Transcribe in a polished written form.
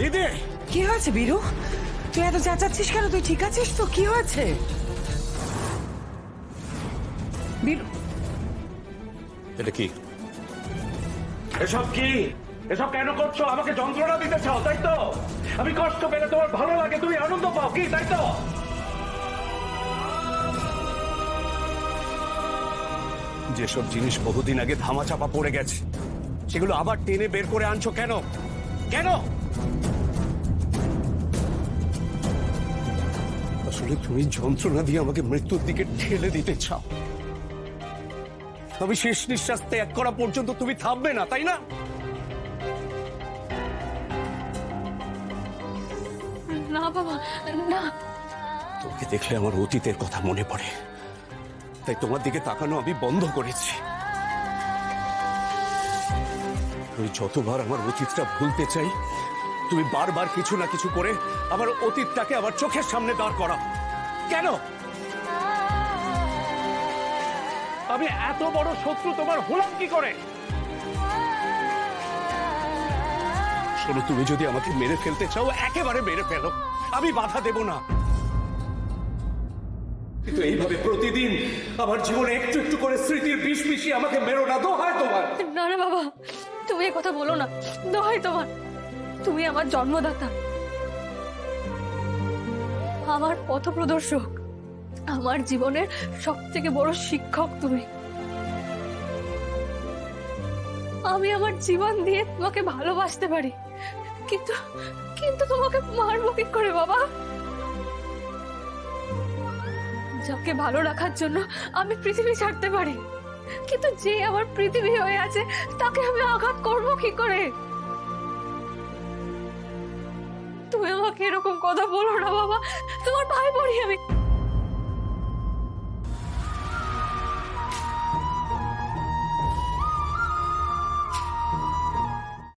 দিদি, কি হয়েছে বীরু? তুই এত চেঁচাচ্ছিস কেন? তুই ঠিক আছিস তো? কি হয়েছে বীরু? এটা কি? এসব কি? এসব কেন করছো? আমাকে যন্ত্রণা দিতে চাও, তাই তো? আমি কষ্ট পেলে তোমার ভালো লাগে, তুমি আনন্দ পাও, কি তাই তো? যেসব জিনিস বহুদিন আগে ধামাচাপা পড়ে গেছে সেগুলো আবার টেনে বের করে আনছো কেন? কেন? আসলে তুমি যন্ত্রণা দিয়ে আমাকে মৃত্যুর দিকে ঠেলে দিতে চাও। আমি শেষ নিঃশ্বাস ত্যাগ করা পর্যন্ত তুমি থামবে না, তাই না? না বাবা, না। তোকে দেখলে আমার অতীতের কথা মনে পড়ে, তাই তোমার দিকে তাকানো আমি বন্ধ করেছি। আমি যতবার আমার অতীতটা ভুলতে চাই, তুমি বারবার কিছু না কিছু করে আমার অতীতটাকে আমার চোখের সামনে দাঁড় করাও। কেন? আমি এত বড় শত্রু তোমার হলাম কি করে? শোনো, তুমি যদি আমাকে মেরে ফেলতে চাও একেবারে মেরে ফেলো, আমি বাধা দেব না। কিন্তু এইভাবে প্রতিদিন আমার জীবনে একটু একটু করে স্মৃতির বিষ মিশিয়ে আমাকে মেরো না, দোহাই তোমার। না না বাবা, তুমি এ কথা বলো না, দোহাই তোমার। তুমি আমার জন্মদাতা, আমার পথপ্রদর্শক, আমার জীবনের সব থেকে বড় শিক্ষক তুমি। আমি আমার জীবন দিয়ে তোমাকে ভালোবাসতে পারি, কিন্তু কিন্তু তোমাকে মারবো কি করে বাবা? যাকে ভালো রাখার জন্য আমি পৃথিবী ছাড়তে পারি, কিন্তু যে আমার পৃথিবী হয়ে আছে তাকে আমি আঘাত করব কি করে? তুমি আমাকে এরকম কথা বলো না বাবা, তোমার ভাই পড়ি আমি।